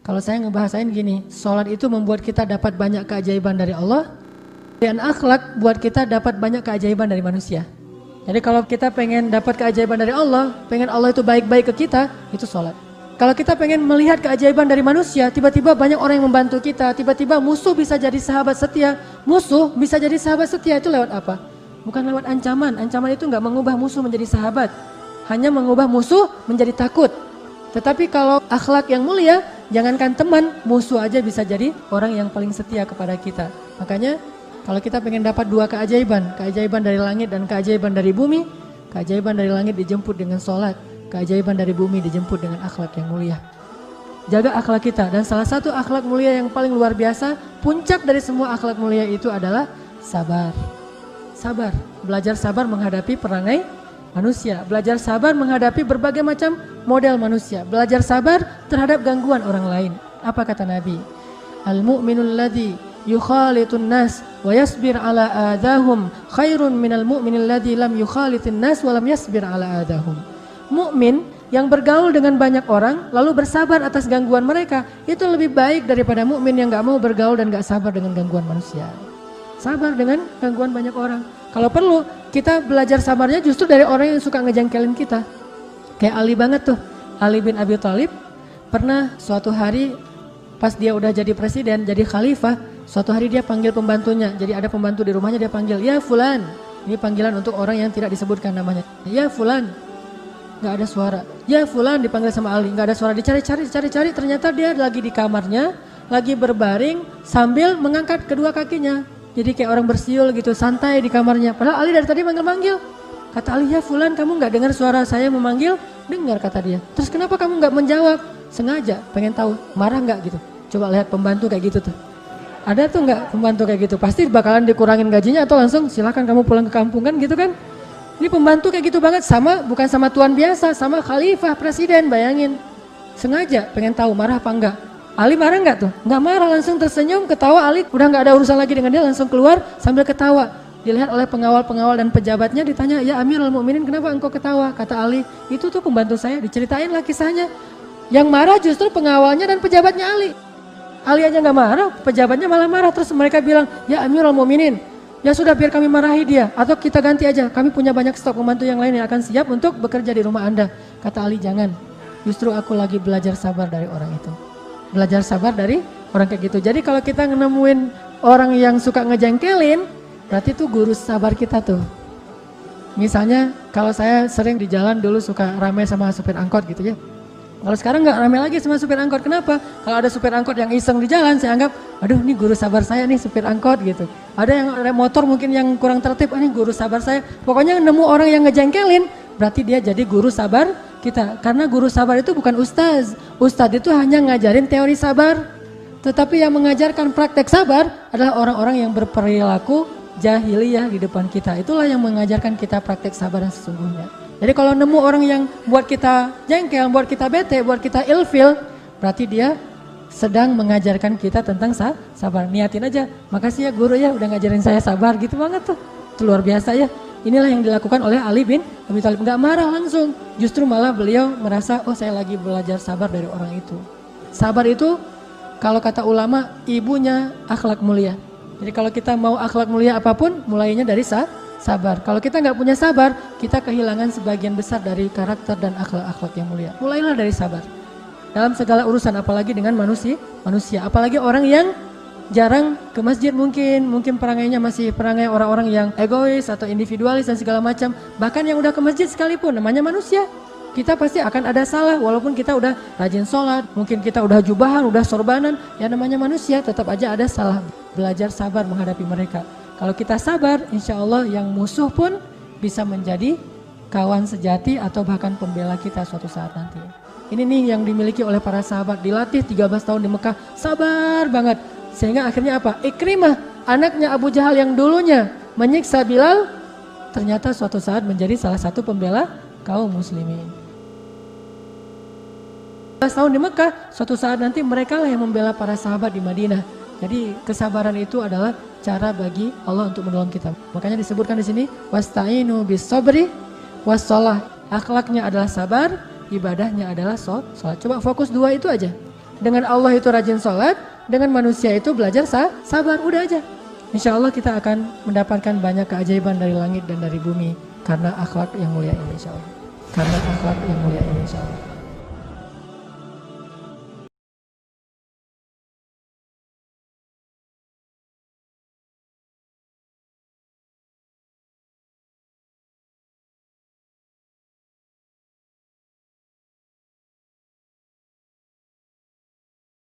Kalau saya ngebahasain gini, sholat itu membuat kita dapat banyak keajaiban dari Allah, dan akhlak buat kita dapat banyak keajaiban dari manusia. Jadi kalau kita pengen dapat keajaiban dari Allah, pengen Allah itu baik-baik ke kita, itu sholat. Kalau kita pengen melihat keajaiban dari manusia, tiba-tiba banyak orang yang membantu kita, tiba-tiba musuh bisa jadi sahabat setia. Musuh bisa jadi sahabat setia itu lewat apa? Bukan lewat ancaman. Ancaman itu nggak mengubah musuh menjadi sahabat, hanya mengubah musuh menjadi takut. Tetapi kalau akhlak yang mulia, jangankan teman, musuh aja bisa jadi orang yang paling setia kepada kita. Makanya kalau kita pengen dapat dua keajaiban, keajaiban dari langit dan keajaiban dari bumi, keajaiban dari langit dijemput dengan sholat, keajaiban dari bumi dijemput dengan akhlak yang mulia. Jaga akhlak kita, dan salah satu akhlak mulia yang paling luar biasa, puncak dari semua akhlak mulia itu adalah sabar. Sabar, belajar sabar menghadapi perangai manusia, belajar sabar menghadapi berbagai macam model manusia, belajar sabar terhadap gangguan orang lain. Apa kata Nabi? Al-mu'minul ladzi yukhalitun nas wa yasbir ala adahum khairun minal mu'minil ladzi lam yukhalitin nas wa lam yasbir ala adahum. Mukmin yang bergaul dengan banyak orang lalu bersabar atas gangguan mereka, itu lebih baik daripada mukmin yang gak mau bergaul dan gak sabar dengan gangguan manusia. Sabar dengan gangguan banyak orang. Kalau perlu kita belajar sabarnya justru dari orang yang suka ngejengkelin kita. Kayak Ali banget tuh, Ali bin Abi Thalib pernah suatu hari pas dia udah jadi presiden, jadi khalifah, suatu hari dia panggil pembantunya. Jadi ada pembantu di rumahnya, dia panggil, ya fulan. Ini panggilan untuk orang yang tidak disebutkan namanya. Ya fulan, gak ada suara. Ya fulan, dipanggil sama Ali, gak ada suara. Dicari-cari, ternyata dia lagi di kamarnya, lagi berbaring sambil mengangkat kedua kakinya. Jadi kayak orang bersiul gitu, santai di kamarnya. Padahal Ali dari tadi manggil-manggil. Kata Ali, ya fulan, kamu gak dengar suara saya memanggil? Dengar, kata dia. Terus kenapa kamu gak menjawab? Sengaja, pengen tahu, marah gak gitu? Coba lihat pembantu kayak gitu tuh. Ada tuh gak pembantu kayak gitu? Pasti bakalan dikurangin gajinya atau langsung silakan kamu pulang ke kampung kan gitu kan? Ini pembantu kayak gitu banget, sama bukan sama tuan biasa, sama khalifah presiden, bayangin. Sengaja pengen tahu marah apa enggak. Ali marah enggak tuh? Enggak marah, langsung tersenyum, ketawa. Ali udah enggak ada urusan lagi dengan dia, langsung keluar sambil ketawa. Dilihat oleh pengawal-pengawal dan pejabatnya, ditanya, ya Amirul Mukminin, kenapa engkau ketawa? Kata Ali, itu tuh pembantu saya, diceritain lah kisahnya. Yang marah justru pengawalnya dan pejabatnya Ali. Ali aja enggak marah, pejabatnya malah marah. Terus mereka bilang, ya Amirul Mukminin, ya sudah biar kami marahi dia, atau kita ganti aja, kami punya banyak stok pembantu yang lain yang akan siap untuk bekerja di rumah Anda. Kata Ali, jangan, justru aku lagi belajar sabar dari orang itu. Belajar sabar dari orang kayak gitu. Jadi kalau kita nemuin orang yang suka ngejengkelin, berarti itu guru sabar kita tuh. Misalnya kalau saya sering di jalan dulu suka ramai sama supir angkot gitu ya. Kalau sekarang nggak ramai lagi sama supir angkot, kenapa? Kalau ada supir angkot yang iseng di jalan, saya anggap, aduh ini guru sabar saya nih supir angkot gitu. Ada yang motor mungkin yang kurang tertib, ini guru sabar saya. Pokoknya nemu orang yang ngejengkelin, berarti dia jadi guru sabar kita. Karena guru sabar itu bukan ustaz. Ustaz itu hanya ngajarin teori sabar. Tetapi yang mengajarkan praktek sabar adalah orang-orang yang berperilaku jahiliyah di depan kita. Itulah yang mengajarkan kita praktek sabar yang sesungguhnya. Jadi kalau nemu orang yang buat kita jengkel, buat kita bete, buat kita ilfil, berarti dia sedang mengajarkan kita tentang sabar. Niatin aja, makasih ya guru ya udah ngajarin saya sabar, gitu banget tuh. Itu luar biasa ya. Inilah yang dilakukan oleh Ali bin Abi Thalib. Gak marah langsung, justru malah beliau merasa, oh saya lagi belajar sabar dari orang itu. Sabar itu kalau kata ulama ibunya akhlak mulia. Jadi kalau kita mau akhlak mulia apapun, mulainya dari sabar. Kalau kita nggak punya sabar, kita kehilangan sebagian besar dari karakter dan akhlak-akhlak yang mulia. Mulailah dari sabar. Dalam segala urusan, apalagi dengan manusia. Apalagi orang yang jarang ke masjid mungkin perangainya masih perangai orang-orang yang egois atau individualis dan segala macam. Bahkan yang udah ke masjid sekalipun, namanya manusia. Kita pasti akan ada salah, walaupun kita udah rajin sholat, mungkin kita udah jubahan, udah sorbanan, ya namanya manusia, tetap aja ada salah. Belajar sabar menghadapi mereka. Kalau kita sabar, insya Allah yang musuh pun bisa menjadi kawan sejati atau bahkan pembela kita suatu saat nanti. Ini nih yang dimiliki oleh para sahabat, dilatih 13 tahun di Mekah, sabar banget. Sehingga akhirnya apa? Ikrimah, anaknya Abu Jahal yang dulunya menyiksa Bilal, ternyata suatu saat menjadi salah satu pembela kaum muslimin. 13 tahun di Mekah, suatu saat nanti mereka lah yang membela para sahabat di Madinah. Jadi kesabaran itu adalah cara bagi Allah untuk menolong kita. Makanya disebutkan di sini wasta'inu bis-sabri was-shalah. Akhlaknya adalah sabar, ibadahnya adalah sholat. Coba fokus dua itu aja. Dengan Allah itu rajin sholat, dengan manusia itu belajar sabar, udah aja. Insya Allah kita akan mendapatkan banyak keajaiban dari langit dan dari bumi karena akhlak yang mulia ini insya Allah. Karena akhlak yang mulia ini insya Allah.